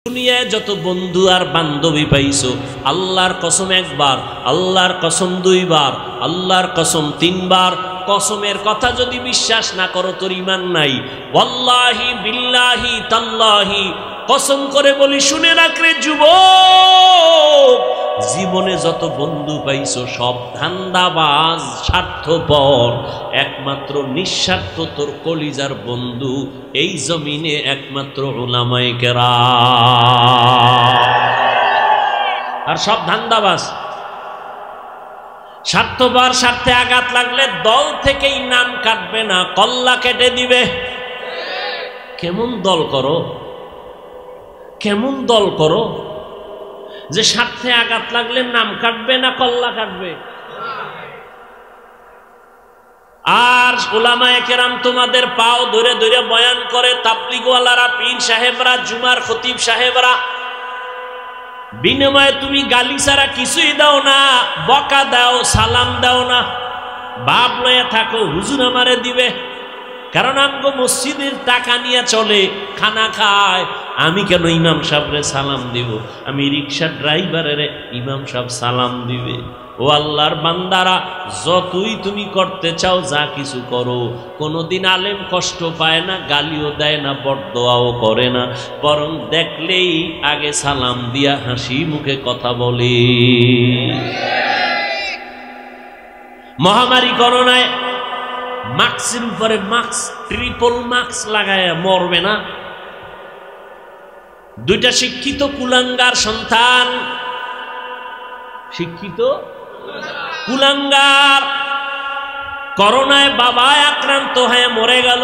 দুনিয়ায় যত বন্ধু আর বান্ধবী পাইছো, আল্লাহর কসম একবার, আল্লাহর কসম দুইবার, আল্লাহর কসম তিনবার, কসমের কথা যদি বিশ্বাস না করো তোর ঈমান নাই। ওয়াল্লাহি বিল্লাহি তাল্লাহি কসম করে বলি, শুনে রাখরে যুবক, জীবনে যত বন্ধু পাইছো সব ধান্দাবাজ, স্বার্থপর। একমাত্র নিঃস্বার্থ তোর কলিজার বন্ধু এই জমিনে একমাত্র উলামায়ে কেরাম। আর সব ধান্দাবাজ, স্বার্থপর। স্বার্থে আঘাত লাগলে দল থেকেই নাম কাটবে না, কল্লা কেটে দিবে। কেমন দল করো, কেমন দল করো যে স্বার্থে আঘাত লাগলে নাম কাটবে না, কল্লা কাটবে। আর উলামায়ে কেরাম তোমাদের পাও ধরে ধরে বয়ান করে, তাবলীগওয়ালারা, পীর সাহেবরা, জুমার খতিব সাহেবরা, বিনিময়ে তুমি গালি ছাড়া কিছুই দাও না, বকা দাও, সালাম দাও না, বাপ লয়ে থাকো হুজুর আমারে দিবে। কারণ আমগো মসজিদের টাকা নিয়ে চলে, খানা খায়। আমি কেন ইমাম সাহেবরে সালাম দিব? আমি রিক্সার ড্রাইভারের ইমাম সাহেব সালাম দিবে। ও আল্লাহর বান্দারা, যতই তুমি করতে চাও, যা কিছু করো, কোনোদিন আলেম কষ্ট পায় না, গালিও দেয় না, বরদোয়াও করে না, বরং দেখলেই আগে সালাম দিয়া হাসি মুখে কথা বলে। মহামারী করোনায় মাস্কের উপরে মাস্ক, ট্রিপল মাস্ক লাগায় মরবে না। দুইটা শিক্ষিত কুলাঙ্গার সন্তান, শিক্ষিত কুলাঙ্গার, করোনায় বাবায় আক্রান্ত হয়ে মরে গেল।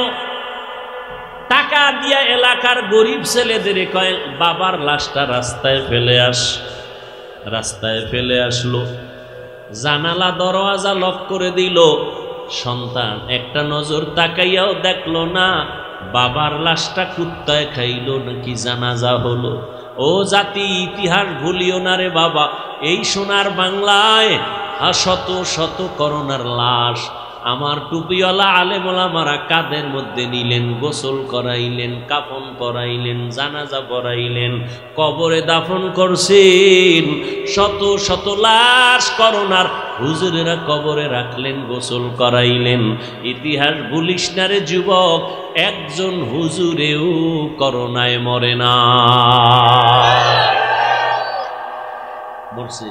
টাকা দিয়া এলাকার গরিব ছেলেদের কয় বাবার লাশটা রাস্তায় ফেলে আস। রাস্তায় ফেলে আসলো, জানালা দরওয়াজা লক করে দিল। সন্তান একটা নজর তাকাইয়াও দেখলো না বাবার লাশটা কুত্তায় খাইলো নাকি জানাজা হলো। ও জাতি, ইতিহাস ভুলিও না রে বাবা। এই সোনার বাংলায় শত শত করোনার লাশ আমার টুপিওয়ালা আলেম ওলামারা কাঁধের মধ্যে নিলেন, গোসল করাইলেন, কাফন পরাইলেন, জানাজা পরাইলেন, কবরে দাফন করছেন। শত শত লাশ করোনার হুজুরেরা কবরে রাখলেন, গোসল করাইলেন। ইতিহাস ভুলিস না রে যুবক, একজন হুজুরেও করোনায় মরে না। মরছে।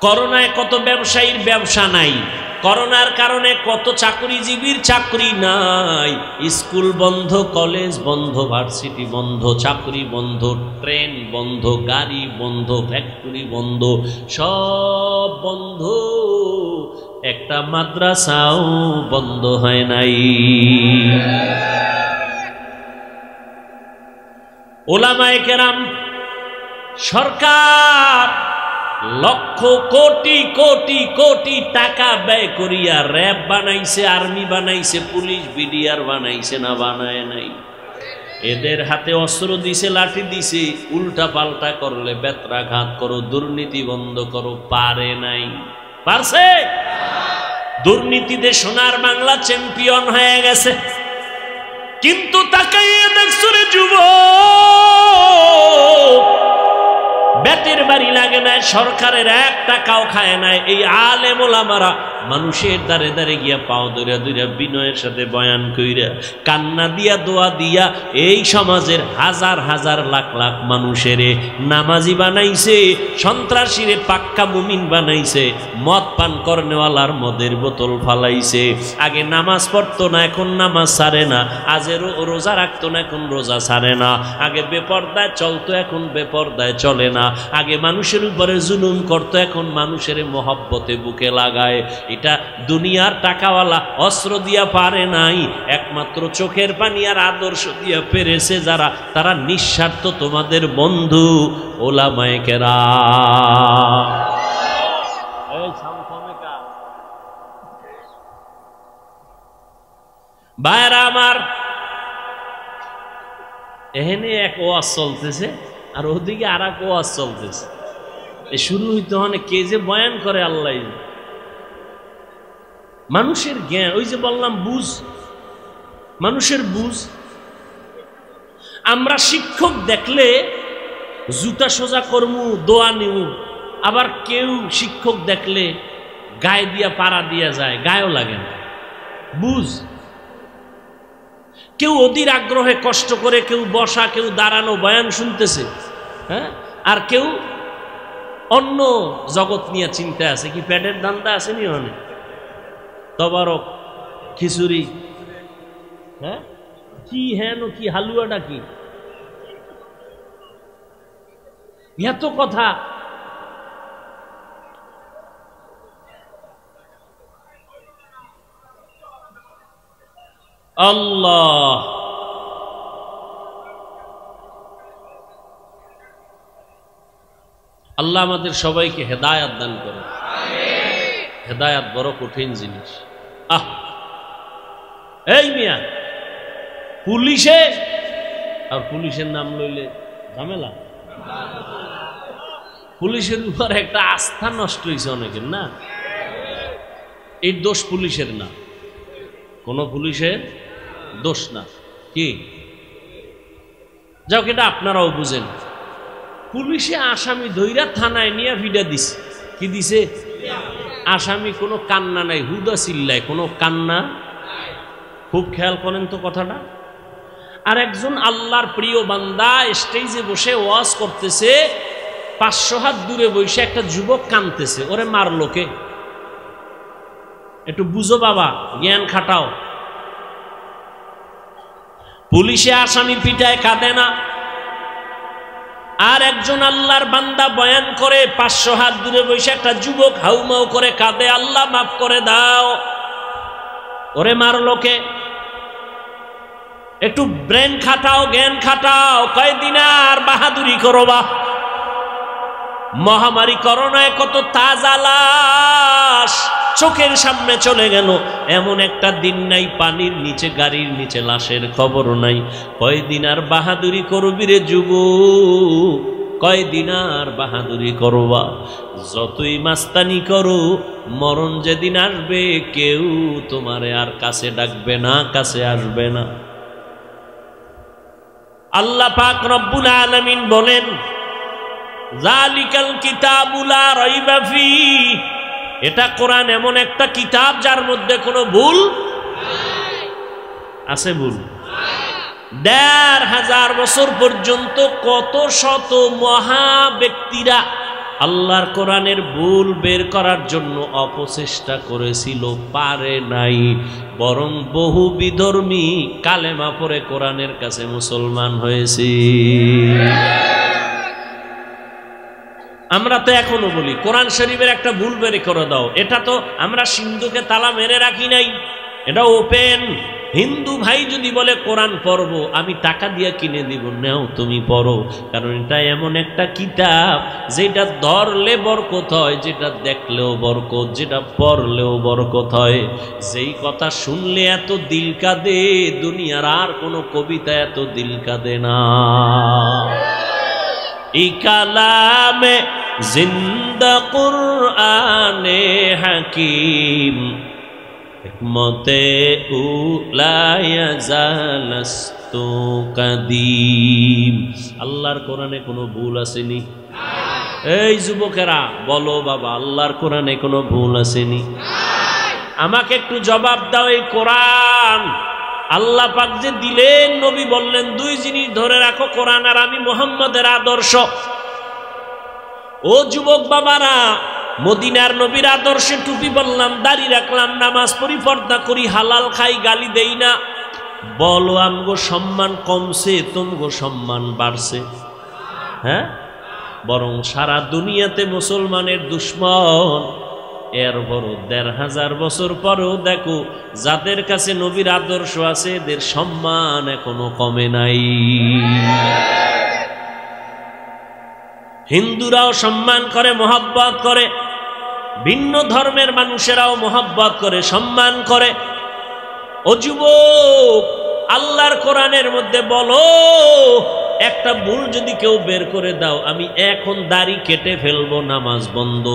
করোনায় কত ব্যবসায়ীর ব্যবসা নাই, করোনার কারণে কত চাকরিজীবীর চাকরি নাই। স্কুল বন্ধ, কলেজ বন্ধ, ভার্সিটি বন্ধ, চাকরি বন্ধ, ট্রেন বন্ধ, গাড়ি বন্ধ, ফ্যাক্টরি বন্ধ, সব বন্ধ। একটা মাদ্রাসাও বন্ধ হয় নাই। উলামায়ে কেরাম, সরকার লক্ষ কোটি কোটি কোটি টাকা ব্যয় করিয়া র্যাব বানাইছে, আর্মি বানাইছে, পুলিশ বিডিআর বানাইছে, না বানায় নাই? এদের হাতে অস্ত্র দিছে, লাঠি দিছে, উল্টা পাল্টা করলে বেত্রাঘাত করো, দুর্নীতি বন্ধ করো, পারে নাই। পারছে? দুর্নীতিতে সোনার বাংলা চ্যাম্পিয়ন হয়ে গেছে। কিন্তু তাকাইয়ে দেখছো রে যুবক, বেতের বাড়ি লাগে নাই, সরকারের এক টাকাও খায় নাই। এই আলেম ওলামারা মানুষের দ্বারে দ্বারে গিয়া পাও ধরিয়া ধরিয়া বিনয়ের সাথে বয়ান কইরা, কান্না দিয়া, দোয়া দিয়া এই সমাজের হাজার হাজার লাখ লাখ মানুষের নামাজি বানাইছে, সন্ত্রাসীরে পাক্কা মুমিন বানাইছে, মদ পান করনেওয়ালার মদের বোতল ফালাইছে। আগে নামাজ পড়তো না, এখন নামাজ ছাড়ে না। আজে রোজা রাখতো না, এখন রোজা ছাড়ে না। আগে বেপরদায় চলতো, এখন বেপরদায় চলে না। আগে মানুষের উপরে জুলুম করতো, এখন মানুষের মহব্বতে বুকে লাগায়। এটা দুনিয়ার টাকাওয়ালা অস্ত্র দিয়া পারে নাই, একমাত্র চোখের পানি আর আদর্শ দিয়া পেরেছে যারা, তারা নিঃস্বার্থ তোমাদের বন্ধু উলামায়ে কেরাম। ভাইরা আমার, এখানে এক ওয়াজ চলতেছে আর ওদিকে আর এক ওয়াজ চলতেছে। শুরু হইতে হয় কে যে বয়ান করে আল্লাহ। মানুষের জ্ঞান, ওই যে বললাম বুঝ, মানুষের বুঝ। আমরা শিক্ষক দেখলে জুতা সোজা করমু, দোয়া নিমু, আবার কেউ শিক্ষক দেখলে গায়ে দিয়া পাড়া দিয়া যায়, গায়েও লাগে না। বুঝ কেউ অধীর আগ্রহে কষ্ট করে, কেউ বসা, কেউ দাঁড়ানো বয়ান শুনতেছে, হ্যাঁ, আর কেউ অন্য জগৎ নিয়ে চিন্তা আছে। কি পেটের ধান্দা আছে নি অনেক, তবারক, খিচুড়ি, হ্যাঁ, কি হেন কি হালুয়াটা কি, এত কথা। আল্লাহ আল্লাহ আমাদের সবাইকে হেদায়াত দান করে। হেদায়াত বড় কঠিন জিনিস। এই মিয়া পুলিশে, আর পুলিশের নাম লইলে ঝামেলা। পুলিশের উপর একটা আস্থা নষ্ট হয়েছে অনেকের, না? এই দোষ পুলিশের না, কোন পুলিশের দোষ না। কি যাও, এটা আপনারাও বুঝেন। পুলিশে আসামি ধইরা থানায় নিয়ে ভিডা দিছে। কি দিছে? আসামি কোনো কান্না নাই, হুদা চিল্লায়, কোনো কান্না। খুব খেয়াল করেন তো কথাটা। আর একজন আল্লাহর প্রিয় বান্দা স্টেজে বসে ওয়াজ করতেছে, 500 হাত দূরে বসে একটা যুবক কাঁদতেছে, ওরে মারলো কে? একটু বুঝো বাবা, জ্ঞান খাটাও। পুলিশে আসামি পিটায়, কাঁদে না। আর একজন আল্লাহর বান্দা বয়ান করে, 500 হাত দূরে বসে একটা যুবক হাউমাউ করে কাঁদে, আল্লাহ মাফ করে দাও, ওরে মারলো কে? একটু ব্রেন খাটাও, জ্ঞান খাটাও। কয়দিন আর বাহাদুরি করবা? মহামারী করোনায় কত তাজা লাশ চোখের সামনে চলে গেল, এমন একটা দিন নাই পানির নিচে, গাড়ির নিচে লাশের খবর নাই। কয়দিন আর বাহাদুরি করবি রে যুবক, কয়দিন আর বাহাদুরি করবা? যতই মাস্তানি করো, মরণ যেদিন আসবে কেউ তোমারে আর কাছে ডাকবে না, কাছে আসবে না। আল্লাহ পাক রব্বুল আলামিন বলেন, যালিকাল কিতাবু লা রাইবা ফীহি, এটা কোরআন এমন একটা কিতাব যার মধ্যে কোনো ভুল আছে? ভুল? 1500 বছর পর্যন্ত কত শত মহা ব্যক্তিরা আল্লাহর কোরআনের ভুল বের করার জন্য অপচেষ্টা করেছিল, পারে নাই। বরং বহু বিধর্মী কালেমা পড়ে কোরআনের কাছে মুসলমান হয়েছে। আমরা তো এখনো বলি কোরআন শরীফের একটা ভুল বের করে দাও, এটা তো আমরা সিন্ধুকে তালা মেরে রাখি নাই, এটা ওপেন। হিন্দু ভাই যদি বলে কোরআন পড়বো, আমি টাকা দিয়ে কিনে দিব, নাও তুমি পড়ো, কারণ এটা এমন একটা কিতাব যেটা ধরলে বরকত হয়, যেটা দেখলেও বরকত, যেটা পড়লেও বরকত হয়। যেই কথা শুনলে এত দিল কাঁদে, দুনিয়ার আর কোনো কবিতা এত দিল কাঁদে না। এই কালামে জিন্দা কুরআনে হাকিম, হিকমতে উলায়া জালাস্তু কাদিম। আল্লাহর কোরআনে কোনো ভুল আসেনি? এই যুবকেরা বলো বাবা, আল্লাহর কোরআনে কোনো ভুল আসেনি? আমাকে একটু জবাব দাও। এই কোরআন আল্লাহ পাক যে দিলেন, নবী বললেন 2 জিনিস ধরে রাখো, কোরআন আর আমি মুহাম্মদের আদর্শ। ও যুবক বাবারা, মদিনার নবীর আদর্শে টুপি বললাম, দাড়ি রাখলাম, নামাজ পড়ি, পর্দা করি, হালাল খাই, গালি দেই না। বলো আমগো সম্মান কমছে, তুমগো সম্মান বাড়ছে? হ্যাঁ, বরং সারা দুনিয়াতে মুসলমানের দুশ্মন। এর বড় 1500 বছর পরেও দেখো, যাদের কাছে নবীর আদর্শ আছে, এদের সম্মান এখনো কমে নাই। হিন্দুরাও সম্মান করে, মহব্বত করে, ভিন্ন ধর্মের মানুষেরাও মহব্বত করে, সম্মান করে। ও যুবক, আল্লাহর কোরআনের মধ্যে বলো, একটা ভুল যদি কেউ বের করে দাও, আমি এখন দাড়ি কেটে ফেলবো, নামাজ বন্ধ,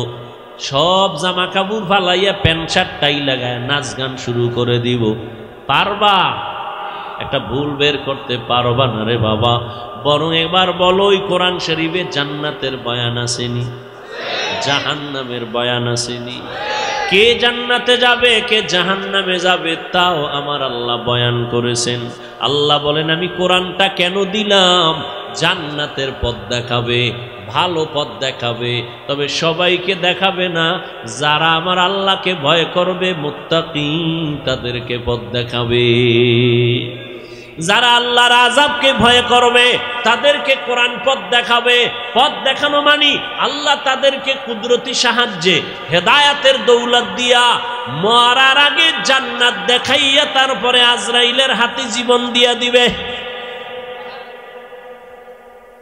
সব জামা কাপড় ফালাইয়া প্যান্ট শার্ট টাই লাগায় নাচ গান শুরু করে দিব, পারবা? একটা ভুল বের করতে পারবা না রে বাবা। বরং এবার বলো, ওই কোরআন শরীফে জান্নাতের বয়ান আসেনি, জাহান্নামের বয়ান আসেনি? কে জান্নাতে যাবে কে জাহান্নামে যাবে তাও আমার আল্লাহ বয়ান করেছেন। আল্লাহ বলেন, আমি কোরআনটা কেন দিলাম? জান্নাতের পথ দেখাবে, ভালো পথ দেখাবে, তবে সবাইকে দেখাবে না। যারা আমার আল্লাহকে ভয় করবে, মুত্তাকি, তাদেরকে পথ দেখাবে। যারা আল্লাহর আযাবকে ভয় করবে তাদেরকে কোরআন পথ দেখাবে। পথ দেখানো মানে আল্লাহ তাদেরকে কুদরতি সাহায্যে হেদায়াতের দৌলত দিয়া মরার আগে জান্নাত দেখাইয়া তারপরে আজরাইলের হাতে জীবন দিয়া দিবে।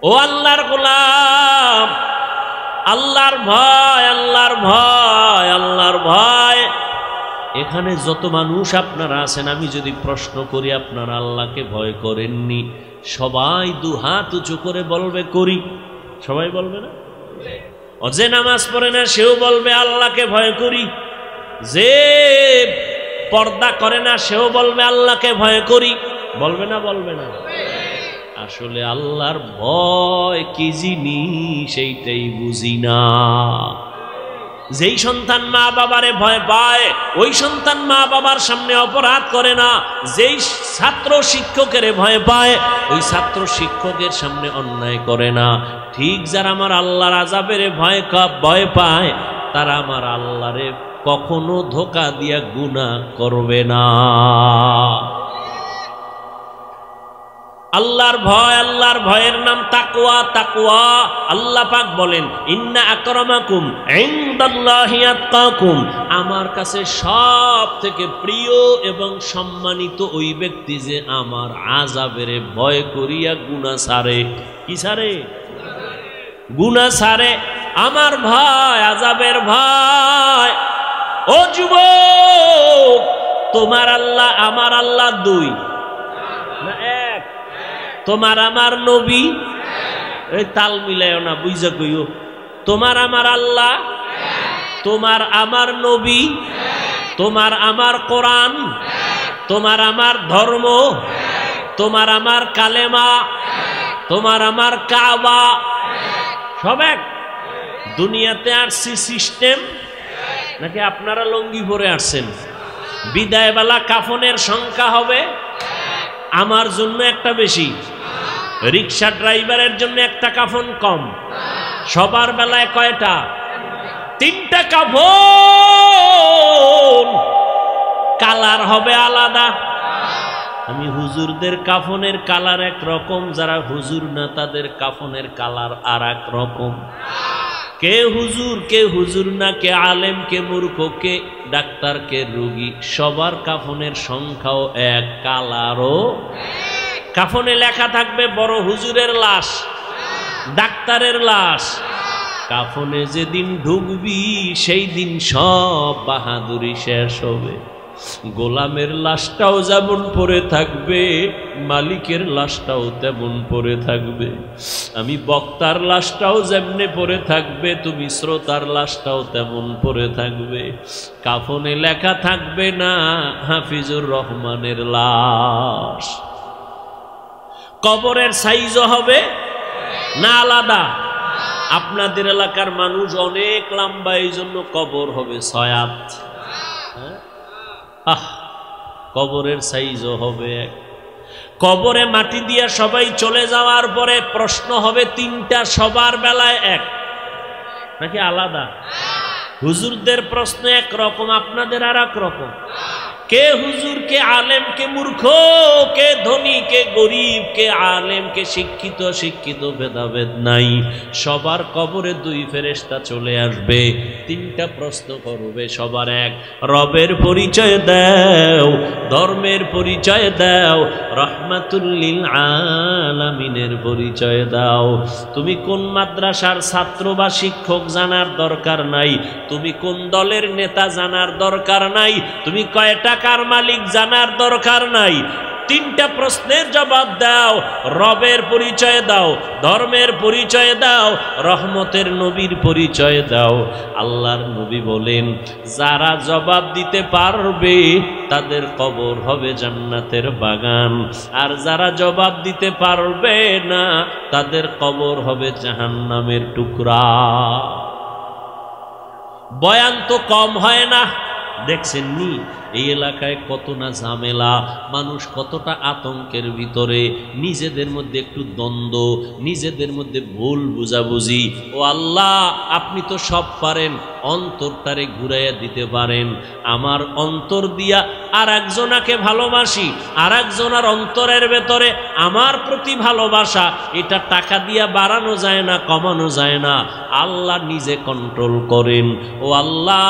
ও আল্লাহর গোলাম, আল্লাহর ভয়, আল্লাহর ভয়, আল্লাহর ভয়। এখানে যত মানুষ আপনারা আছেন, আমি যদি প্রশ্ন করি আপনারা আল্লাহকে ভয় করেননি, সবাই দুহাত উঁচু করে বলবে করি। সবাই বলবে না? যে নামাজ পড়ে না সেও বলবে আল্লাহকে ভয় করি। যে পর্দা করে না সেও বলবে আল্লাহকে ভয় করি। বলবে না? বলবে না? আসলে আল্লাহর ভয় কি জিনিস সেইটাই বুঝি না। যেই সন্তান মা বাবারে ভয় পায় ওই সন্তান মা বাবার সামনে অপরাধ করে না। যেই ছাত্র শিক্ষকের ভয় পায় ওই ছাত্র শিক্ষকের সামনে অন্যায় করে না। ঠিক যারা আমার আল্লাহর আযাবের ভয় পায় তারা আমার আল্লাহরে কখনো ধোঁকা দিয়া গুনাহ করবে না। আল্লাহর ভয়, আল্লাহর ভয়ের নাম তাকওয়া। তাকওয়া আল্লাহ পাক বলেন, ইন্না আকরামাকুম ইনদাল্লাহি আতকাকুম, আমার কাছে সব থেকে প্রিয় এবং সম্মানিত ওই ব্যক্তি যে আমার আযাবের ভয় করিয়া গুনাহ ছাড়ে। কি ছাড়ে? গুনাহ ছাড়ে। আমার ভয়, আযাবের ভয়। ও যুবক, তোমার আল্লাহ আমার আল্লাহ দুই না এক? তোমার আমার নবী, এই তাল মিলাইও না, বুঝা কইও। তোমার আমার আল্লাহ, তোমার আমার নবী, তোমার আমার কোরআন, তোমার আমার ধর্ম, তোমার আমার কালেমা, তোমার আমার কাবা, সব এক। দুনিয়াতে আসছি সিস্টেম নাকি আপনারা লঙ্গি পরে আসছেন? বিদায়বেলা কাফনের সংখ্যা হবে আমার জন্য একটা বেশি, রিক্সা ড্রাইভারের জন্য একটা কাফন কম। সবার বেলায় কয়টা? তিনটা কাফন। কালার হবে আলাদা। আমি হুজুরদের কাফনের কালার এক রকম, যারা হুজুর না তাদের কাফনের কালার আর এক রকম। কে হুজুর কে হুজুর না, কে আলেম কে মূর্খ, কে ডাক্তার কে রোগী, সবার কাফনের সংখ্যাও এক, কালারও। কাফনে লেখা থাকবে বড় হুজুরের লাশ, ডাক্তারের লাশ। কাফনে যেদিন ঢুকবি সেই দিন সব বাহাদুরি শেষ হবে। গোলামের লাশটাও যেমন পড়ে থাকবে, মালিকের লাশটাও তেমন পড়ে থাকবে। আমি বক্তার লাশটাও যেমনে পড়ে থাকবে, তুমি শ্রোতার লাশটাও তেমন পড়ে থাকবে। কাফনে লেখা থাকবে না হাফিজুর রহমানের লাশ। কবরের সাইজও হবে না আলাদা? আপনাদের এলাকার মানুষ অনেক লম্বা, এই জন্য কবর হবে 6 হাত। কবরের সাইজও হবে এক। কবরে মাটি দিয়া সবাই চলে যাওয়ার পরে প্রশ্ন হবে 3টা, সবার বেলায় এক নাকি আলাদা? হুজুরদের প্রশ্ন এক রকম, আপনাদের আর এক রকম। কে হুজুর, কে আলেম, কে মূর্খ, কে ধনী, কে গরিব, কে আলেম, কে শিক্ষিত, শিক্ষিত ভেদাভেদ নাই। সবার কবরে 2 ফেরেশতা চলে আসবে, 3টা প্রশ্ন করবে, সবার এক। রবের পরিচয় দাও, ধর্মের পরিচয় দাও, রহমাতুল লিল আলামিনের পরিচয় দাও। তুমি কোন মাদ্রাসার ছাত্র বা শিক্ষক জানার দরকার নাই, তুমি কোন দলের নেতা জানার দরকার নাই, তুমি কয় টাকার মালিক জানার দরকার নাই। তিনটা প্রশ্নের জবাব দাও, রবের পরিচয় দাও, ধর্মের পরিচয় দাও, রহমতের নবীর পরিচয় দাও। আল্লাহর নবী বলেন, যারা জবাব দিতে পারবে তাদের কবর হবে জান্নাতের বাগান, আর যারা জবাব দিতে পারবে না তাদের কবর হবে জাহান্নামের টুকরা। বয়ান তো কম হয় না, দেখছেন নি এই এলাকায় কত না ঝামেলা, মানুষ কতটা আতঙ্কের ভিতরে, নিজেদের মধ্যে একটু দ্বন্দ্ব, নিজেদের মধ্যে ভুল বুঝাবুঝি। ও আল্লাহ, আপনি তো সব পারেন, অন্তরটারে ঘুরাইয়া দিতে পারেন। আমার অন্তর দিয়া আর একজনাকে ভালোবাসি, আর একজনার অন্তরের ভেতরে আমার প্রতি ভালোবাসা, এটা টাকা দিয়া বাড়ানো যায় না, কমানো যায় না। আল্লাহ নিজে কন্ট্রোল করেন। ও আল্লাহ,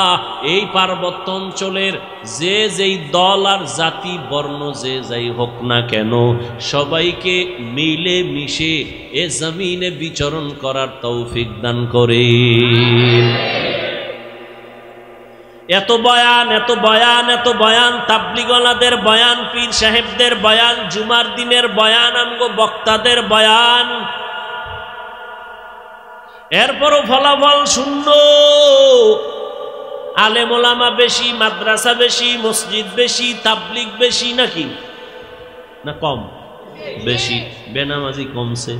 এই পার্বত্য অঞ্চলের যে যেই দল আর জাতি বর্ণ যে যাই হোক না কেন, সবাইকে মিলে মিশে এ জমিনে বিচরণ করার তৌফিক দান করেন। এত বয়ান, এত বয়ান, এত বয়ান, তাবলিগওয়ালাদের বয়ান, পীর সাহেবদের বয়ান, জুমার দিনের বয়ান, আমগো বক্তাদের বয়ান, এরপরও ফলাফল শূন্য। আলেম ওলামা বেশি, মাদ্রাসা বেশি, মসজিদ বেশি, তাবলিগ বেশি, নাকি না কম? বেশি। বেনামাজি কমছে,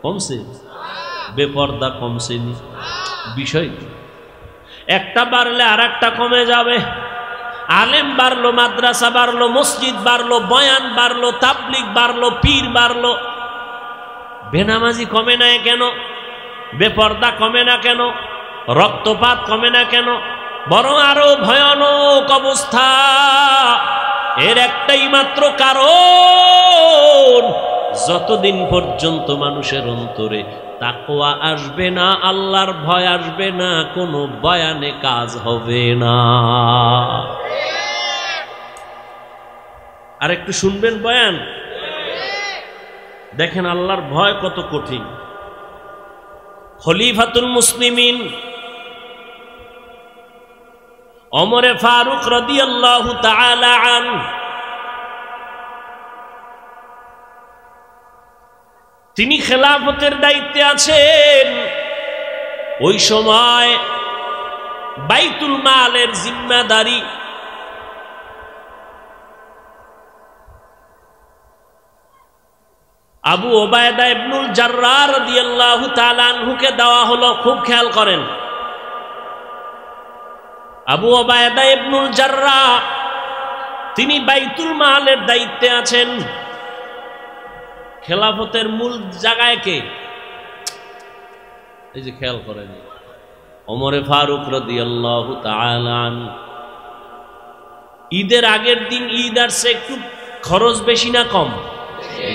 কমছে, বেপর্দা কমছে নি? বিষয় একটা বাড়লে আর একটা কমে যাবে। আলেম বাড়লো, মাদ্রাসা বাড়লো, মসজিদ বাড়লো, বয়ান বাড়লো, তাবলিগ বাড়লো, পীর বাড়লো, বেনামাজি কমে না কেন? বেপর্দা কমে না কেন? রক্তপাত কমে না কেন? বরং আরো ভয়ানক অবস্থা। এর একটাই মাত্র কারণ, যতদিন পর্যন্ত মানুষের অন্তরে তাকওয়া আসবে না, আল্লাহর ভয় আসবে না, কোনো বয়ানে কাজ হবে না। আর একটু শুনবেন বয়ান, দেখেন আল্লাহর ভয় কত কঠিন। খলিফাতুল মুসলিমিন ওমরে ফারুক রাদিয়াল্লাহু তাআলা আনহু, তিনি খেলাফতের দায়িত্বে আছেন। ওই সময় বাইতুল মালের জিম্মাদারি আবু ওবায়দা ইবনুল জাররাহ রাদিয়াল্লাহু তাআলা আনহুকে দেওয়া হলো। খুব খেয়াল করেন, আবু ওবায়দা ইবনুল জাররাহ তিনি বাইতুল মালের দায়িত্বে আছেন। খেলাফতের মূল জায়গায় কে? এই যে খেয়াল করেন, ওমরে ফারুক রাদিয়াল্লাহু তাআলা আনহু। ঈদের আগের দিন ঈদ আসছে, একটু খরচ বেশি না কম?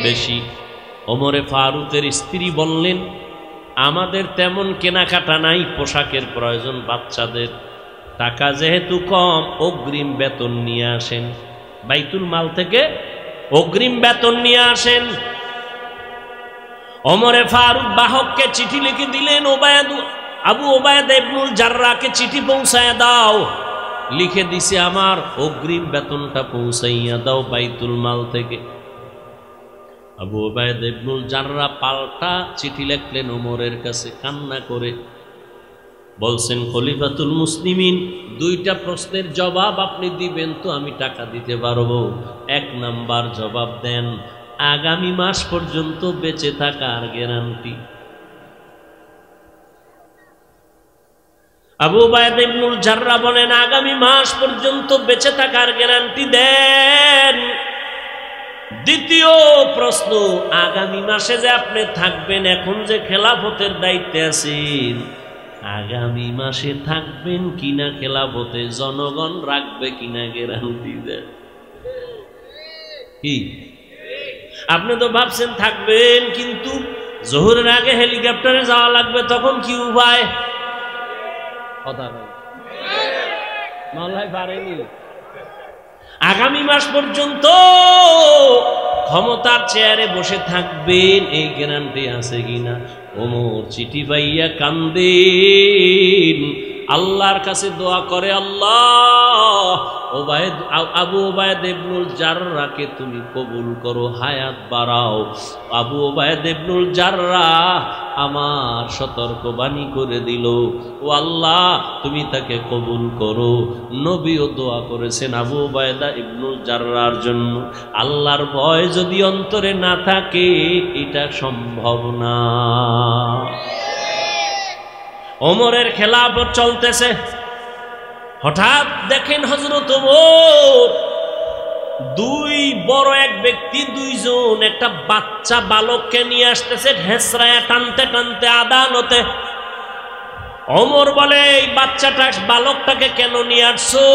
বেশি। ওমরে ফারুকের স্ত্রী বললেন, আমাদের তেমন কেনাকাটা নাই, পোশাকের প্রয়োজন বাচ্চাদের, টাকা যেহেতু কম, অগ্রিম বেতন নিয়ে আসেন, বাইতুল মাল থেকে অগ্রিম বেতন নিয়ে আসেন। ওমরে ফারুক বাহককে চিঠি লিখে দিলেন, আবু ওবায়দা ইবনুল জাররাহকে চিঠি পৌঁছায় দাও। লিখে দিছে, আমার অগ্রিম বেতনটা পৌঁছাইয়া দাও বাইতুল মাল থেকে। আবু ওবায়দা ইবনুল জাররাহ পাল্টা চিঠি লিখলেন ওমরের কাছে, কান্না করে বলছেন, খলিফাতুল মুসলিমিন, দুইটা প্রশ্নের জবাব আপনি দিবেন তো আমি টাকা দিতে পারবো। এক নাম্বার জবাব দেন, আগামী মাস পর্যন্ত বেঁচে থাকার গ্যারান্টি। আবু ওবায়দা ইবনুল জাররাহ বলেন, আগামী মাস পর্যন্ত বেঁচে থাকার গ্যারান্টি দেন। দ্বিতীয় প্রশ্ন, আগামী মাসে যে আপনি থাকবেন, এখন যে খেলাফতের দায়িত্বে আছেন, আগামী মাসে থাকবেন কিনা খেলাফতে, জনগণ রাখবে কিনা গ্যারান্টি দেন। কি আপনি তো ভাবছেন থাকবেন, কিন্তু জোহরের আগে হেলিকপ্টারে যাওয়া লাগবে, তখন কি উপায়? কথা মাওলাই পারেনি। আগামী মাস পর্যন্ত ক্ষমতার চেয়ারে বসে থাকবেন, এই গ্যারান্টি আছে কিনা? ওমর চিঠি পাইয়া কান্দেন, আল্লাহর কাছে দোয়া করে, আল্লাহ আবু ওবায়দা ইবনুল জাররাহকে তুমি কবুল করো, হায়াত বাড়াও। আবু ওবায়দা ইবনুল জাররাহ আমার সতর্কবাণী করে দিল, ও আল্লাহ তুমি তাকে কবুল করো। নবীও দোয়া করেছেন আবু ওবায়দা ইবনুল জাররাহর জন্য। আল্লাহর ভয় যদি অন্তরে না থাকে এটা সম্ভব না। ওমরের খেলাফত চলতেছে, হঠাৎ দেখেন হযরত ওমর দুই বড় এক ব্যক্তি দুইজন একটা বাচ্চা বালককে নিয়ে আসতেছে, হেঁচড়ায় টানতে টানতে আদালতে। ওমর বলে, এই বাচ্চাটা বালকটাকে কেন নিয়ে আসছো?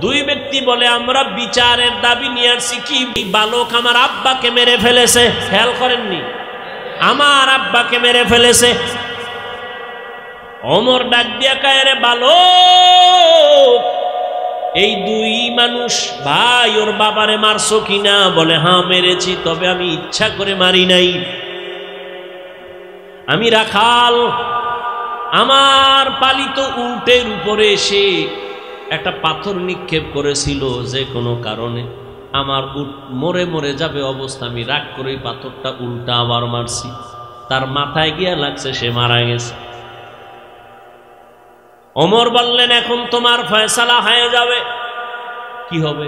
দুই ব্যক্তি বলে, আমরা বিচারের দাবি নিয়ে আসছি। কি? বালক আমার আব্বাকে মেরে ফেলেছে। খেয়াল করেননি? আমার আব্বাকে মেরে ফেলেছে। ওমর ডাক দিয়া কয়, রে বালক, এই দুই মানুষ ভাই, ওর বাবারে মারছো কিনা? বলে, হ্যাঁ মেরেছি, তবে আমি ইচ্ছা করে মারি নাই। আমি রাখাল, আমার পালিত উটের উপরে এসে একটা পাথর নিক্ষেপ করেছিল, যে কোনো কারণে আমার উট মরে মরে যাবে অবস্থা, আমি রাগ করে পাথরটা উল্টা আবার মারছি, তার মাথায় গিয়া লাগছে, সে মারা গেছে। ওমর বললেন, এখন তোমার ফয়সালা হয়ে যাবে। কি হবে?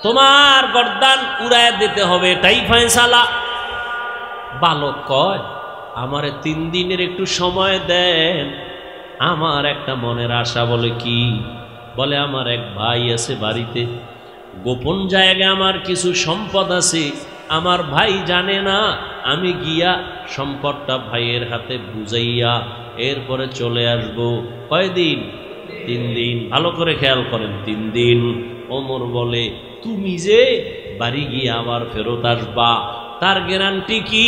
তোমার গর্দান উড়ায় দিতে হবে, এটাই ফয়সালা। বালক কয়, আমারে 3 দিনের একটু সময় দেন, আমার একটা মনের আশা। বলে, কি? বলে, আমার এক ভাই আছে বাড়িতে, গোপন জায়গায় আমার কিছু সম্পদ আছে, আমার ভাই জানে না, আমি গিয়া সম্পদটা ভাইয়ের হাতে বুঝাইয়া এরপরে চলে আসব। কয়দিন? 3 দিন। ভালো করে খেয়াল করেন, 3 দিন। ওমর বলে, তুমি যে বাড়ি গিয়ে আবার ফেরত আসবা, তার গ্যারান্টি কি?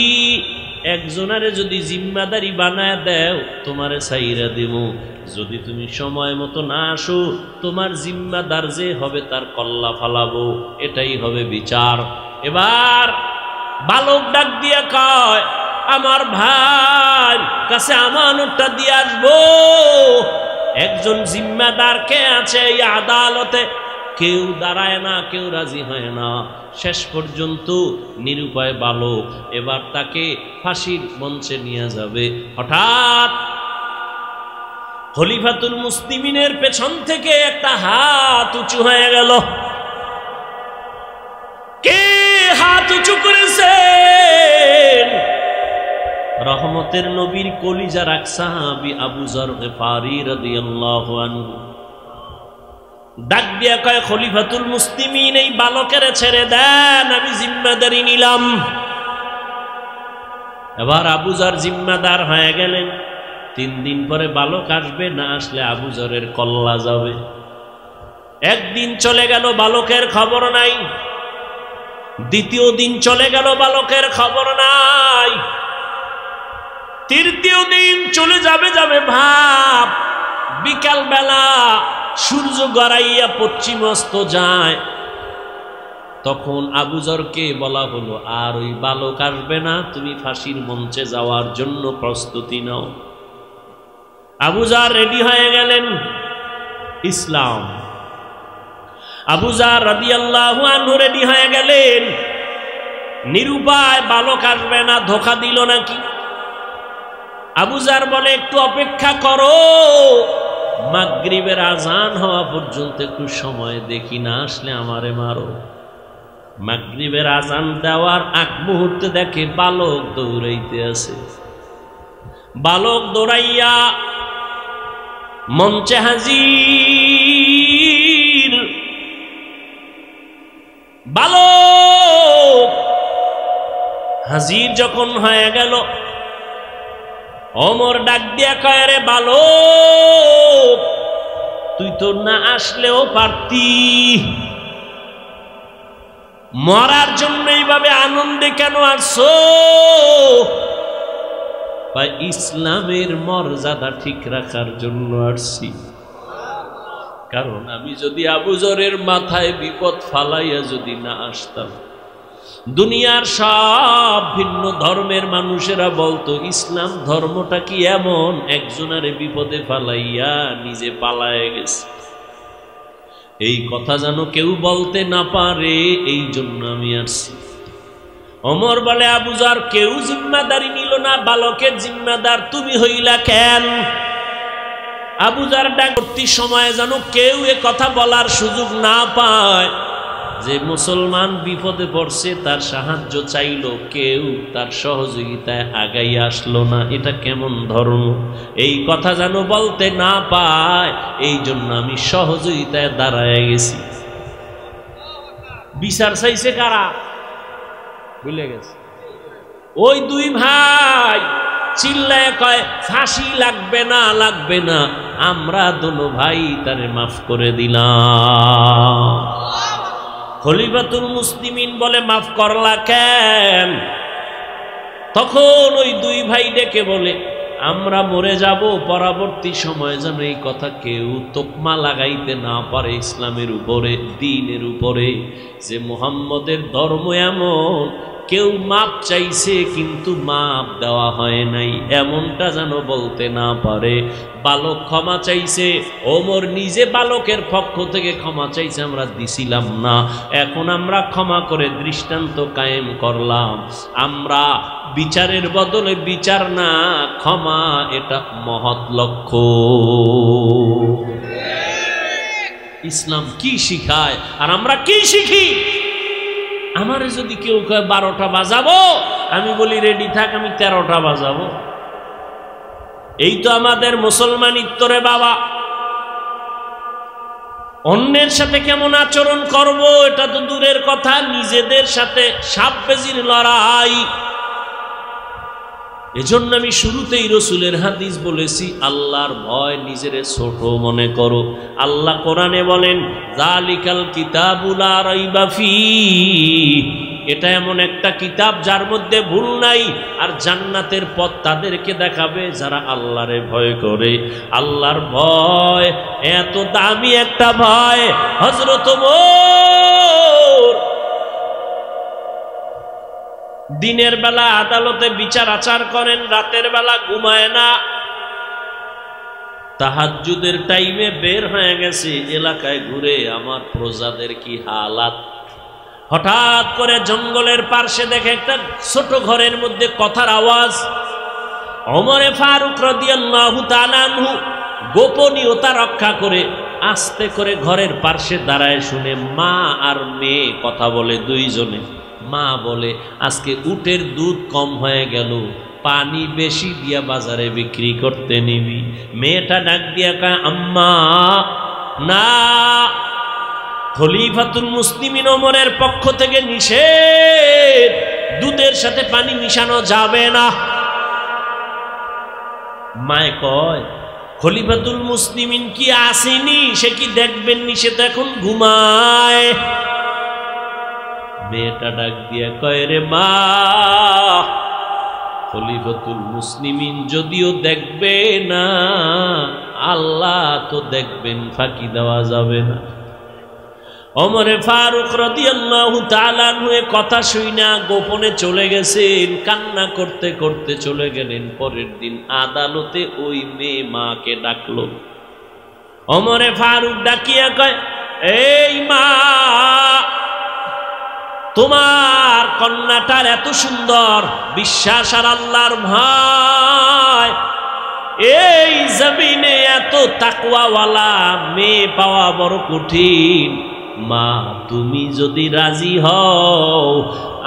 একজনারে যদি জিম্মাদারি বানায় দেও, তোমারে ছাইরা দেব। যদি তুমি সময় মতো না আসো, তোমার জিম্মাদার যে হবে তার কল্লা ফালাবো, এটাই হবে বিচার। এবার বালক ডাক দিয়া কয়, আমার ভাই কাছে আমানতটা দিয়ে আসবো। একজন জিম্মাদার কে আছে এই আদালতে? কেউ দাঁড়ায় না, কেউ রাজি হয় না। শেষ পর্যন্ত নিরুপায় বালক, এবার তাকে ফাঁসির মঞ্চে নিয়ে যাবে। হঠাৎ খলিফাতুল মুসলিমিনের পেছন থেকে একটা হাত উঁচু হয়ে গেল। কে হাত উঁচু করেছেন? রহমতের নবীর কলিজার এক সাহাবী আবু যর গিফারি রাদিয়াল্লাহু আনহু। ডাক দিয়া কয়, খলিফাতুল মুসলিমিন, এই বালকের ছেড়ে দেন, আমি জিম্মাদারি নিলাম। এবার আবু যর জিম্মাদার হয়ে গেলেন। 3 দিন পরে বালক আসবে, না আসলে আবু যরের কল্লা যাবে। একদিন চলে গেল, বালকের খবর নাই। দ্বিতীয় দিন চলে গেল, বালকের খবর নাই। তৃতীয় দিন চলে যাবে ভাব, বিকাল বেলা সূর্য গড়াইয়া পশ্চিমস্ত যায়। তখন আবু যরকে বলা হলো, আর ওই বালক আসবে না, তুমি ফাঁসির মঞ্চে যাওয়ার জন্য প্রস্তুতি নাও। আবু যর রেডি হয়ে গেলেন। ইসলাম। আবু যর রাদিয়াল্লাহু আনহু রেডি হয়ে গেলেন। নিরুপায়, বালক আসবে না, ধোঁকা দিল নাকি? আবু যর বলে, একটু অপেক্ষা করো, মাগরিবের আজান হওয়া পর্যন্ত একটু সময় দেখি, না আসলে আমারে মারো। মাগরিবের আজান দেওয়ার আগ মুহূর্তে দেখে বালক দৌড়াইতে আছে। বালক দৌড়াইয়া মঞ্চে হাজির। বালক হাজির যখন হয়ে গেল, ওমর ডাক দিয়া কয়, রে বালক, তুই তো না আসলেও পারতি, মরার জন্য এইভাবে আনন্দে কেন আসছো? ইসলামের মর্যাদা ঠিক রাখার জন্য আসছি। কারণ আমি যদি আবু যরের মাথায় বিপদ ফালাইয়া যদি না আসতাম, দুনিয়ার সব ভিন্ন ধর্মের মানুষেরা বলতো ইসলাম ধর্মটা কি এমন, একজনের বিপদে ফালাইয়া নিজে পালায় গেছে। এই কথা যেন কেউ বলতে না পারে, এই জন্য আমি আসছি। ওমর বলে, আবু যর, কেউ জিম্মাদারি নিল না, বালকের জিম্মাদার তুমি হইলা কেন? আবু যর ডাকতি সময় যেন কেউ এ কথা বলার সুযোগ না পায় যে মুসলমান বিপদে পড়ছে, তার সাহায্য চাইল, কেউ তার সহযোগিতায় আগাই আসলো না। এটা কেমন ধর্ম? এই কথা যেন বলতে না পায়, এই জন্য আমি সহযোগিতায় দাঁড়ায় গেছি। বিচার চাইছে কারা? ভুলে গেছে। ওই দুই ভাই চিল্লায় কয়, ফাঁসি লাগবে না, লাগবে না, আমরা দোনো ভাই তারে মাফ করে দিলাম। খলিফাতুল মুসলিমিন বলে, মাফ করলা কেন? তখন ওই দুই ভাই ডেকে বলে, আমরা মরে যাব, পরবর্তী সময় যেন এই কথা কেউ তোকমা লাগাইতে না পারে ইসলামের উপরে, দ্বীনের উপরে, যে মুহাম্মদের ধর্ম এমন, কেউ মাপ চাইছে কিন্তু মাপ দেওয়া হয় নাই, এমনটা যেন বলতে না পারে। বালক ক্ষমা চাইছে, ওমর নিজে বালকের পক্ষ থেকে ক্ষমা চাইছে, আমরা দিছিলাম না, এখন আমরা ক্ষমা করে দৃষ্টান্ত কায়েম করলাম। আমরা বিচারের বদলে বিচার না, ক্ষমা, এটা মহৎ লক্ষ্য। ইসলাম কি শিখায় আর আমরা কি শিখি? আমারে যদি কেউ কয় 12টা বাজাবো, আমি বলি রেডি থাক, আমি 13টা বাজাবো। এই তো আমাদের মুসলমানিত্ব রে বাবা। অন্যের সাথে কেমন আচরণ করব এটা তো দূরের কথা, নিজেদের সাথে সাপ বেজির লড়াই। এজন্য আমি শুরুতেই রসুলের হাদিস বলেছি, আল্লাহর ভয়, নিজের ছোট মনে করো। আল্লাহ কোরআনে বলেন, যালিকাল কিতাবু লা রাইবা ফীহ, এটা এমন একটা কিতাব যার মধ্যে ভুল নাই, আর জান্নাতের পথ তাদেরকে দেখাবে যারা আল্লাহরে ভয় করে। আল্লাহর ভয় এত দামি একটা ভয়, হযরত ওমর দিনের বেলা আদালতে বিচার আচার করেন, রাতের বেলা ঘুমায় না। তাহাজ্জুদের টাইমে বের হয়ে গেছে এলাকায় ঘুরে, আমার প্রজাদের কি হালাত। হঠাৎ করে জঙ্গলের পার্শ্বে দেখে একটা ছোট ঘরের মধ্যে কথার আওয়াজ। ওমরে ফারুক রাদিয়াল্লাহু তাআলা আনহু গোপনীয়তা রক্ষা করে আস্তে করে ঘরের পার্শ্বে দাঁড়ায়, শুনে মা আর মেয়ে কথা বলে দুইজনে। মা বলে, আজকে উটের দুধ কম হয়ে গেল, পানি বেশি দিয়া বাজারে বিক্রি করতে নিবি। মেয়েটা ডাক দিয়া কয়, আম্মা না, খলিফাতুল মুসলিমিন ওমরের পক্ষ থেকে নিষেধ, দুধের সাথে পানি মিশানো যাবে না। মায়ে কয়, খলিফাতুল মুসলিমিন কি আসেনি, সে কি দেখবেননি, সে তো এখন ঘুমায়। মেয়েটা ডাক দিয়া কয়, রে মা, খলিফাতুল মুসলিমিন যদিও দেখবে না, আল্লাহ তো দেখবেন, ফাঁকি দেওয়া যাবে না। ওমরে ফারুক রাদিয়াল্লাহু তাআলা আনহু কথা শুইনা গোপনে চলে গেছেন, কান্না করতে করতে চলে গেলেন। পরের দিন আদালতে ওই মেয়ে মাকে ডাকলো। ওমরে ফারুক ডাকিয়া কয়, এই মা, তোমার কন্যাটার এত সুন্দর বিশ্বাস আর আল্লাহর ভয়, এই জমিনে এত তাকওয়াওয়ালা মেয়ে পাওয়া বড় কঠিন। মা, তুমি যদি রাজি হও,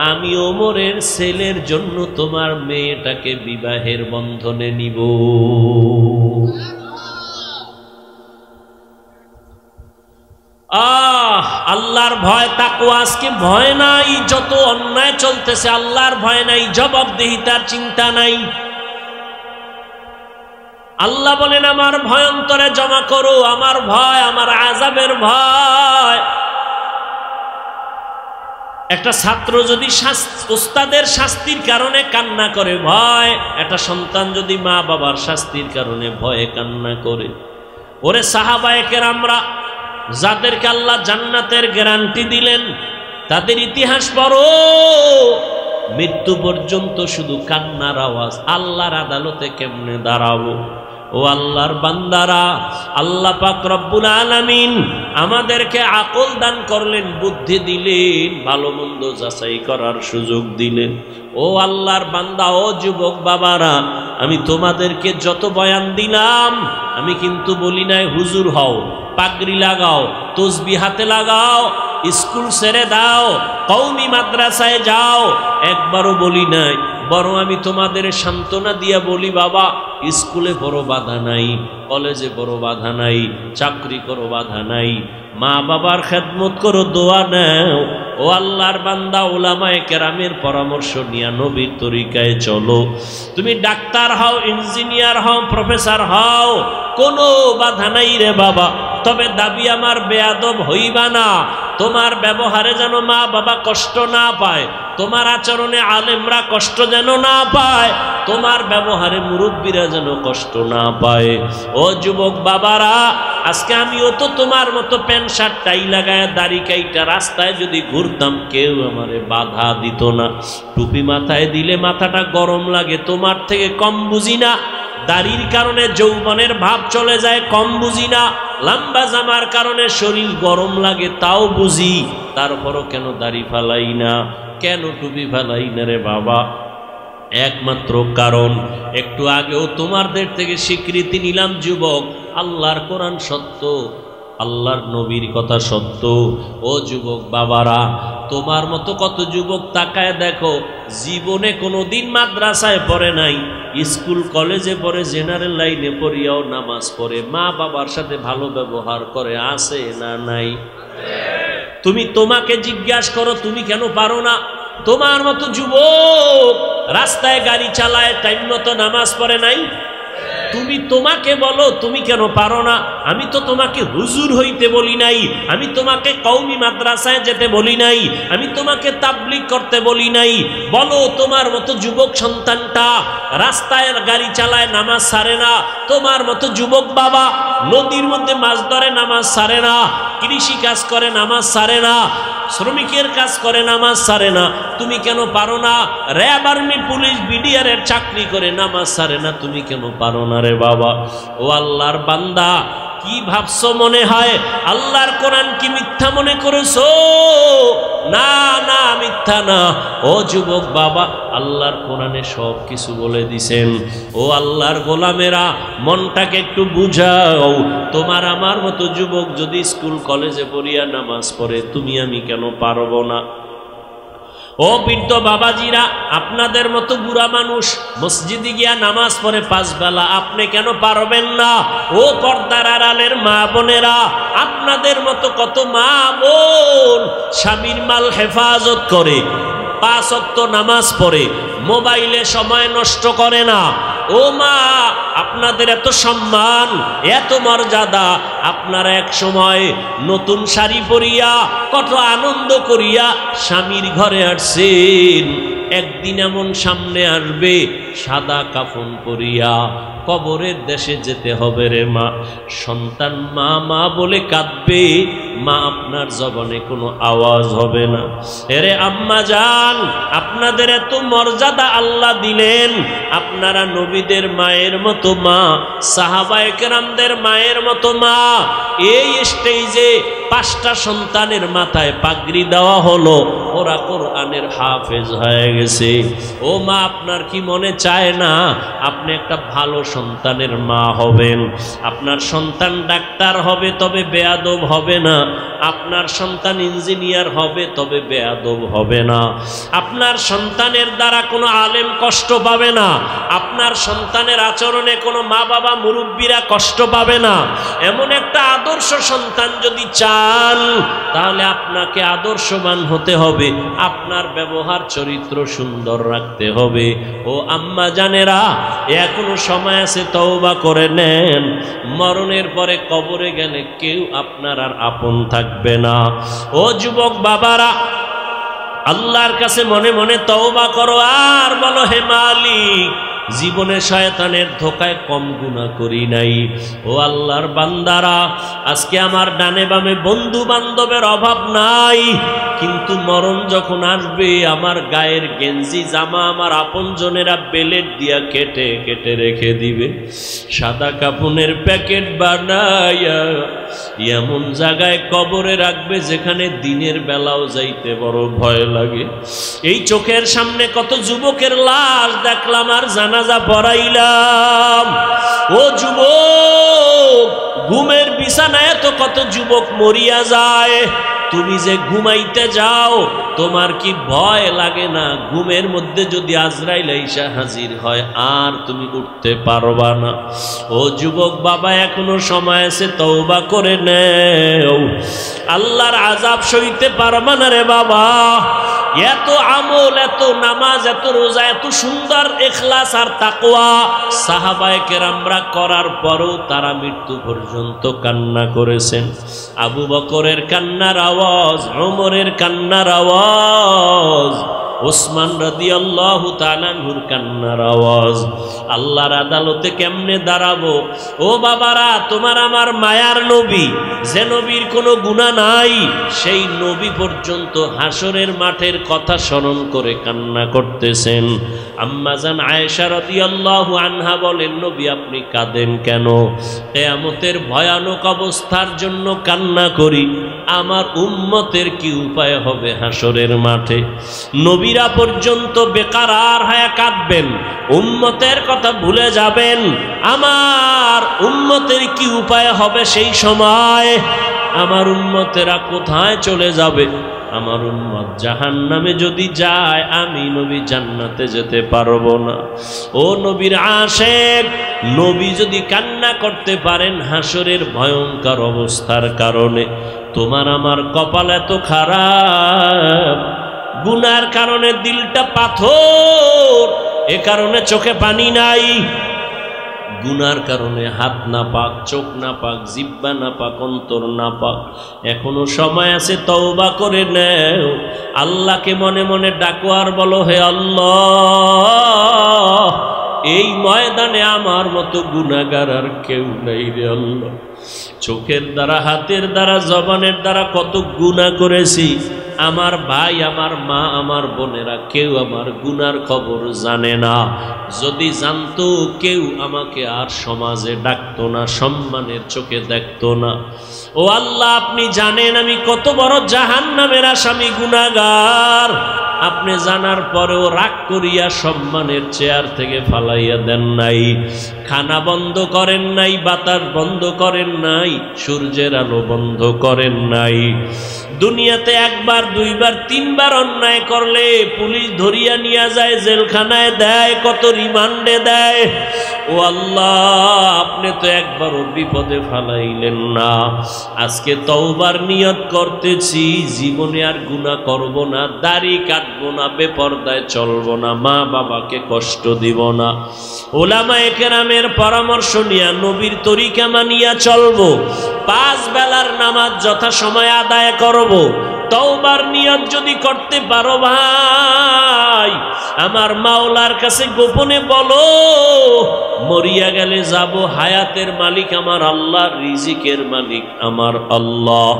আমি ওমরের ছেলের জন্য তোমার মেয়েটাকে বিবাহের বন্ধনে নিব। আল্লাহর ভয়, তাকওয়া আজকে ভয় নাই, যত অন্যায় চলতেছে আল্লাহর ভয় নাই, জবাবদিহিতার চিন্তা নাই। আল্লাহ বলেন, আমার ভয় অন্তরে জমা করো, আমার ভয়, আমার আযাবের ভয়। একটা ছাত্র যদি ওস্তাদের শাস্তির কারণে কান্না করে ভয়, একটা সন্তান যদি মা বাবার শাস্তির কারণে ভয়ে কান্না করে। ওরে সাহাবায়ে কেরামরা, যাদেরকে আল্লাহ জান্নাতের গ্যারান্টি দিলেন, তাদের ইতিহাস পড়ো, মৃত্যু পর্যন্ত শুধু কান্নার আওয়াজ। আল্লাহর আদালতে কেমনে দাঁড়াবো? ও আল্লাহর বান্দারা, আল্লাহ পাক রব্বুল আলামিন আমাদেরকে আকল দান করলেন, বুদ্ধি দিলেন, ভালো মন্দ যাচাই করার সুযোগ দিলেন। ও আল্লাহর বান্দা, ও যুবক বাবারা, আমি তোমাদেরকে যত বয়ান দিলাম, আমি কিন্তু বলি নাই হুজুর হও, পাগড়ি লাগাও, তসবিহ হাতে লাগাও, স্কুল ছেড়ে দাও, কওমি মাদ্রাসায় যাও, একবারও বলি নাই। বরং আমি তোমাদের সান্ত্বনা দিয়া বলি, বাবা স্কুলে বড় বাধা নাই, কলেজে বড় বাধা নাই, চাকরি করো বাধা নাই, মা বাবার খেদমত করো, দোয়া নাও। ও আল্লাহর বান্দা, উলামায়ে কেরামের পরামর্শ নিয়া নবীর তরিকায় চলো। তুমি ডাক্তার হও, ইঞ্জিনিয়ার হও, প্রফেসর হও, কোনো বাধা নাই রে বাবা। তবে দাবি আমার বেয়াদব হইবা না। তোমার ব্যবহারে যেন মা বাবা কষ্ট না পায়, তোমার আচরণে আলেমরা কষ্ট যেন না পায়, তোমার ব্যবহারে মুরব্বীরা যেন কষ্ট না পায়। ও যুবক বাবারা, আজকে আমিও তো তোমার মতো প্যান্ট শার্ট টাই লাগায় দাড়ি কাইটা রাস্তায় যদি ঘুরতাম, কেউ আমারে বাধা দিত না। টুপি মাথায় দিলে মাথাটা গরম লাগে, তোমার থেকে কম বুঝি না। দাড়ির কারণে যৌবনের ভাব চলে যায়, কম বুঝি না। লম্বা জামার কারণে শরীর গরম লাগে, তাও বুঝি। তারপরও কেন দাড়ি ফালাই না, কেন টুপি ফালাই না রে বাবা? একমাত্র কারণ, একটু আগেও তোমাদের থেকে স্বীকৃতি নিলাম যুবক, আল্লাহর কোরআন সত্য, আল্লাহর নবীর কথা সত্য। ও যুবক বাবারা, তোমার মতো কত যুবক তাকায় দেখো, জীবনে কোনোদিন মাদ্রাসায় পড়ে নাই, স্কুল কলেজে পড়ে, জেনারেল লাইনে পড়িয়াও নামাজ পড়ে, মা বাবার সাথে ভালো ব্যবহার করে, আছে না নাই? তুমি তোমাকে জিজ্ঞাসা করো, তুমি কেন পারো না? তোমার মতো যুবক রাস্তায় গাড়ি চালায়, টাইম মতো নামাজ পড়ে নাই। তুমি তোমাকে বলো, তুমি কেন পারো না? আমি তো তোমাকে হুজুর হইতে বলি নাই, আমি তোমাকে কওমি মাদ্রাসায় যেতে বলি নাই, আমি তোমাকে তাবলীগ করতে বলি নাই। বলো, তোমার মতো যুবক সন্তানটা রাস্তায় গাড়ি চালায়, নামাজ ছাড়ে না। তোমার মতো যুবক বাবা নদীর মধ্যে মাছ ধরে, নামাজ ছাড়ে না। কৃষি কাজ করে, নামাজ ছাড়ে না। শ্রমিকের কাজ করে, নামাজ ছাড়ে না। তুমি কেন পারো না? র্যাব, আর্মি, পুলিশ, বিডিআর এর চাকরি করে, নামাজ ছাড়ে না। তুমি কেন পারো না রে বাবা? ও আল্লাহর বান্দা, কি ভাবছো মনে হয় আল্লাহর কোরআন কি মিথ্যা মনে করেছো? না না, মিথ্যা না। ও যুবক বাবা, আল্লাহর কোরআনে সব কিছু বলে দিছেন। ও আল্লাহর গোলামেরা, মনটাকে একটু বুঝাও। তোমার আমার মতো যুবক যদি স্কুল কলেজে পড়িয়া নামাজ পড়ে, তুমি আমি কেন পারবো না? ও বৃদ্ধ বাবাজিরা, আপনাদের মতো বুড়া মানুষ মসজিদে গিয়া নামাজ পড়ে 5 বেলা, আপনি কেন পারবেন না? ও পর্দার আড়ালের মা বোনেরা, আপনাদের মতো কত মা বোন স্বামীর মাল হেফাজত করে, 5 ওয়াক্ত নামাজ পড়ে, মোবাইলে সময় নষ্ট করে না। ও মা, আপনাদের এত সম্মান, এত মর্যাদা, আপনারা এক সময় নতুন শাড়ি পরিয়া কত আনন্দ করিয়া স্বামীর ঘরে আসছেন। একদিন এমন সামনে আসবে, সাদা কাফন পরিয়া কবরের দেশে যেতে হবে রে মা। সন্তান মা মা বলে কাঁদবে, মা আপনার জবানে কোনো আওয়াজ হবে না। এরে আম্মা জান, আপনাদের এত মর্যাদা আল্লাহ দিলেন, আপনারা নবীদের মায়ের মতো মা, সাহাবায়ে কেরামদের মায়ের মতো মা। এই স্টেজে 5টা সন্তানের মাথায় পাগড়ি দেওয়া হলো, ওরা কোরআনের হাফেজ হয়ে গেছে। ও মা, আপনার কি মনে চায় না আপনি একটা ভালো সন্তানের মা হবেন? আপনার সন্তান ডাক্তার হবে, তবে বেয়াদব হবে না। আপনার সন্তান ইঞ্জিনিয়ার হবে, তবে বেয়াদব হবে না। আপনার সন্তানের দ্বারা কোনো আলেম কষ্ট পাবে না। আপনার সন্তানের আচরণে কোনো মা বাবা মুরব্বীরা কষ্ট পাবে না। এমন একটা আদর্শ সন্তান যদি চান, তাহলে আপনাকে আদর্শবান হতে হবে, আপনার ব্যবহার চরিত্র সুন্দর রাখতে হবে। ও আম্মা জানেরা, এখনো সময় আছে, তওবা করে নেন। মরণের পরে কবরে গেলে কেউ আপনার আর আপন থাকবে না। ও যুবক বাবারা, আল্লাহর কাছে মনে মনে তওবা করো, আর বলো, হে মালিক, জীবনে শয়তানের ধোকায় কম গুনাহ করি নাই। ও আল্লাহর বান্দারা, আজকে আমার ডানে বামে বন্ধু বান্ধবের অভাব নাই, কিন্তু মরণ যখন আসবে আমার গায়ের গেঞ্জি জামা আমার আপনজনেরা বেলেট দিয়া কেটে কেটে রেখে দিবে, সাদা কাফনের প্যাকেট বানাইয়া এমন জায়গায় কবরে রাখবে যেখানে দিনের বেলাও যাইতে বড় ভয় লাগে। এই চোখের সামনে কত যুবকের লাশ দেখলাম আর জানাজা পড়াইলাম। ও যুবক, ঘুমের বিছানায় তো কত যুবক মরিয়া যায়, তুমি যে ঘুমাইতে যাও তোমার কি ভয় লাগে না ঘুমের মধ্যে যদি আজরাইল আইসা হাজির হয় আর তুমি উঠতে পারবা না? ও যুবক বাবা, এখনো সময় আছে, তওবা করে নেও, আল্লাহর আযাব সইতে পারবা না রে বাবা। এত আমল, এত নামাজ, এত রোজা, এত সুন্দর ইখলাস আর তাকওয়া সাহাবায়ে কেরামরা করার পরও তারা মৃত্যু পর্যন্ত কান্না করেছেন। আবু বকরের কান্নার আওয়াজ, ওমরের কান্নার আওয়াজ, ওসমান রাদিয়াল্লাহু তাআলা আনহুর কান্নার আওয়াজ। আল্লাহর আদালতে কেমনে দাঁড়াবো? ও বাবারা, তোমার আমার মায়ার নবী, যে নবীর কোনো গুনাহ নাই, সেই নবী পর্যন্ত হাসরের মাঠের কথা স্মরণ করে কান্না করতেছেন। আম্মা জান আয়েশা রাদিয়াল্লাহু আনহা বলেন, নবী আপনি কাঁদেন কেন? কিয়ামতের ভয়ানক অবস্থার জন্য কান্না করি, আমার উম্মতের কি উপায় হবে হাসরের মাঠে? নবীরা পর্যন্ত বেকারার হয়ে কাঁদবেন, উম্মতের কথা ভুলে যাবেন, আমার উম্মতের কি উপায় হবে সেই সময়? আমার উম্মতেরা কোথায় চলে যাবে? আমার উম্মত জাহান্নামে যদি যায়, আমি নবী জান্নাতে যেতে পারবো না। ও নবীর আশিক, নবী যদি কান্না করতে পারেন হাসরের ভয়ঙ্কর অবস্থার কারণে, তোমার আমার কপাল এত খারাপ, গুনার কারণে দিলটা পাথর, এ কারণে চোখে পানি নাই, গুনার কারণে হাত না পাক, চোখ না পাক, জিহ্বা না পাক, অন্তর না পাক। এখনো সময় আছে, তওবা করে নেও, আল্লাহকে মনে মনে ডাকো আর বলো, হে আল্লাহ, এই ময়দানে আমার মতো গুনাহগার আর কেউ নাই রে আল্লাহ। চোখের দ্বারা, হাতের দ্বারা, জবানের দ্বারা কত গুনাহ করেছি, আমার ভাই, আমার মা, আমার বোনেরা কেউ আমার গুনার খবর জানে না। যদি জানতো, কেউ আমাকে আর সমাজে ডাকতো না, সম্মানের চোখে দেখতো না। ও আল্লাহ, আপনি জানেন আমি কত বড় জাহান্নামের আসামি, গুনাহগার। আপনি জানার পরেও রাগ করিয়া সম্মানের চেয়ার থেকে ফালাইয়া দেন নাই, খানা বন্ধ করেন নাই, বাতাস বন্ধ করেন নাই, সূর্যের আলো বন্ধ করেন নাই। দুনিয়াতে একবার, দুইবার, তিনবার অন্যায় করলে পুলিশ ধরিয়া নিয়ে যায়, জেলখানায় দেয়, কত রিমান্ডে দেয়। ও আল্লাহ, আপনি তো একবারও বিপদে ফালাইলেন না। আজকে তওবার নিয়ত করতেছি, জীবনে আর গুনাহ করব না, দাড়ি কাটবো না, বেপরদায় চলবো না, মা বাবাকে কষ্ট দিব না, উলামায়ে কেরামের পরামর্শ নিয়া নবীর তরিকা মানিয়া চলবো, 5 বেলার নামাজ যথাসময়ে আদায় করব। তওবার নিয়ত যদি করতে পারো ভাই, আমার মাওলার কাছে গোপনে বলো, মরিয়া গেলে যাব, হায়াতের মালিক আমার আল্লাহ, রিজিকের মালিক আমার আল্লাহ।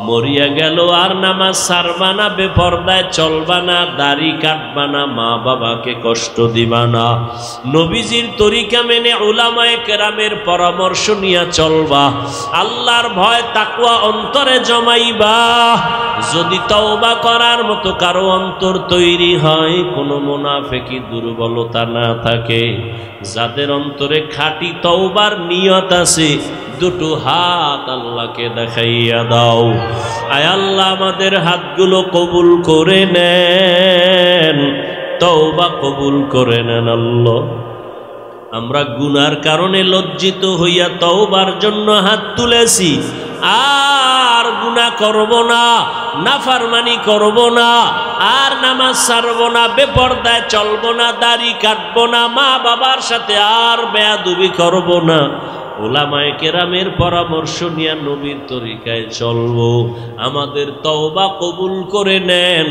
মরিয়া গেল আর নামাজ ছাড়বা না, বেপরদায় চলবা না, দাড়ি কাটবা না, মা বাবাকে কষ্ট দিবা না, নবীজির তরিকা মেনে উলামায়ে কেরামের পরামর্শ নিয়ে চলবা, আল্লাহর ভয় তাকওয়া অন্তরে জমাইবা। যদি তওবা করার মতো কারো অন্তর তৈরি হয়, কোনো মুনাফিকি দুর্বলতা না থাকে, যাদের অন্তরে খাঁটি তওবার নিয়ত আছে, দুটো হাত আল্লাহকে দেখাইয়া দাও। আয় আল্লাহ, আমাদের হাতগুলো কবুল করে নেন, তওবা কবুল করে নেন আল্লাহ। আমরা গুনার কারণে লজ্জিত হইয়া তওবার জন্য হাত তুলেছি, আর গুনাহ করব না, নাফরমানি করব না, আর নামাজ ছাড়ব না, বেপরদায় চলব না, দাড়ি কাটব না, মা বাবার সাথে আর বেয়াদবি করব না, উলামায়ে কেরামের পরামর্শ নিয়ে নবীর তরিকায় চলব। আমাদের তওবা কবুল করে নেন,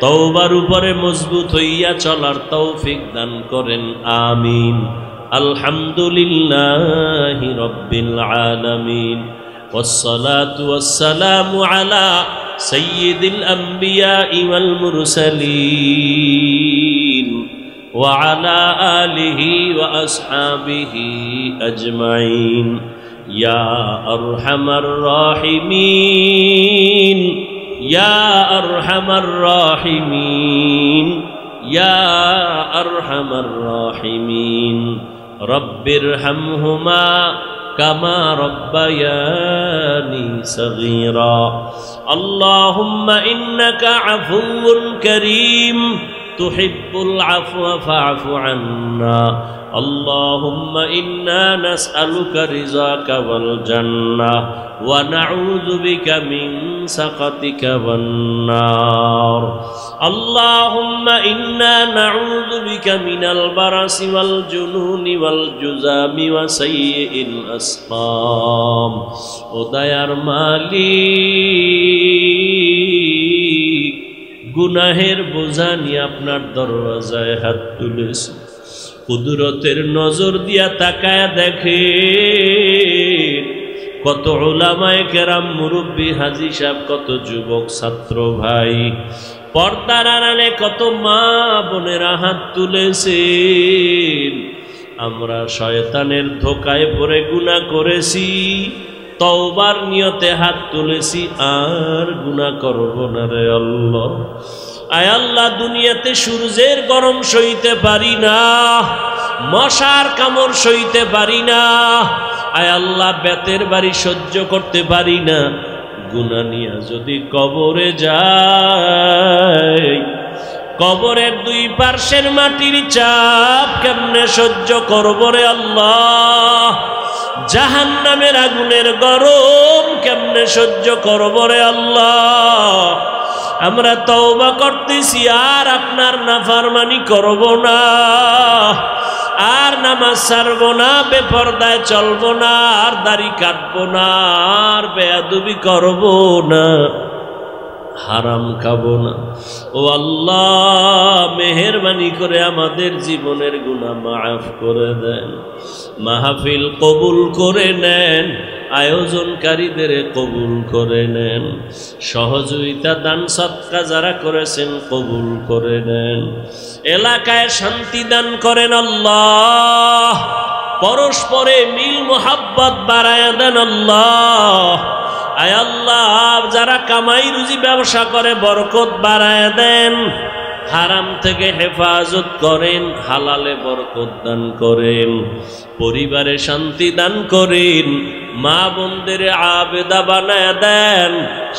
তওবার উপরে মজবুত হইয়া চলার তৌফিক দান করেন, আমিন। আলহামদুলিল্লাহি রাব্বিল আলামিন, والصلاة والسلام على সাইয়্যিদিল আম্বিয়া ওয়াল মুরসালিন ওয়া আলা আলিহি ওয়া আসহাবিহি আজমাইন ইয়া আরহামার রাহিমিন ইয়া আরহামার রাহিমিন ইয়া আরহামার রাহিমিন রব্বিরহামহুমা কামা রব্বায়ানি সগীরা আল্লাহুম্মা ইন্নাকা আফুউন কারীম তুহিব্বুল আফওয়া ফা'ফু আন্না আল্লাহুম্মা ইন্না নাসআলুকা রিযাকা ওয়াল জান্নাহ ওয়া নাউযু বিকা মিন সাখাতিকা ওয়ান নার আল্লাহুম্মা ইন্না নাউযু বিকা মিনাল বারাসি ওয়াল জুনুনি ওয়াল জুযামি ওয়া সাইয়্যিল আসকাম ও দয়ার মালিক গুনাহের বোঝা নিয়ে আপনার দরওয়াজায় হাত তুলেছি কুদরতের নজর দিয়া তাকায় দেখে কত উলামায়ে কেরাম মুরব্বী হাজী সাহেব কত যুবক ছাত্র ভাই পর্দার আড়ালে কত মা বোনেরা হাত তুলেছেন আমরা শয়তানের ধোকায় পড়ে গুনাহ করেছি তওবার নিয়তে হাত তুলেছি আর গুনাহ করব না রে আল্লাহ আয় আল্লাহ দুনিয়াতে সূর্যের গরম সইতে পারি না মশার কামড় সইতে পারি না আয় আল্লাহ বেতের বাড়ি সহ্য করতে পারি না গুনাহ নিয়ে যদি কবরে যাই কবরের দুই পার্শ্বের মাটির চাপ কেমনে সহ্য করব রে আল্লাহ জাহান্নামের আগুনের গরম কেমনে সহ্য করব রে আল্লাহ আমরা তওবা করতেছি আর আপনার নাফরমানি করব না আর নামাজ ছাড়ব না বেপরদায় চলব না আর দাড়ি কাটব না আর বেয়াদবি করব না হারাম খাবো না ও আল্লাহ মেহেরবানি করে আমাদের জীবনের গুনাহ মাফ করে দেন মাহফিল কবুল করে নেন আয়োজনকারীদের কবুল করে নেন সহযোগিতা দান সদকা যারা করেছেন কবুল করে নেন এলাকায় শান্তি দান করেন আল্লাহ পরস্পরে মিল মোহাব্বত বাড়ায়া দেন আল্লাহ আয় আল্লাহ যারা কামাই রুজি ব্যবসা করে বরকত বাড়ায় দেন হারাম থেকে হেফাজত করেন হালালে বরকত দান করেন পরিবারে শান্তি দান করেন মা বোনদের আবেদা বানায় দেন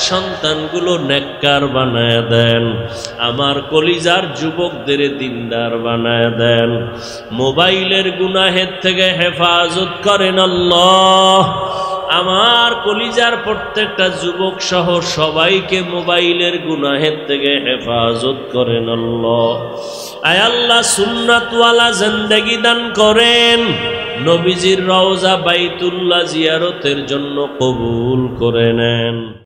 সন্তানগুলো নেককার বানায় দেন আমার কলিজার যুবকদের দিনদার বানায় দেন মোবাইলের গুনাহের থেকে হেফাজত করেন আল্লাহ আমার কলিজার প্রত্যেকটা যুবক সহ সবাইকে মোবাইলের গুনাহের থেকে হেফাজত করেন আল্লাহ আয় আল্লাহ সুন্নাতওয়ালা জিন্দেগি দান করেন নবীজির রওজা বাইতুল্লাহ জিয়ারতের জন্য কবুল করে নেন।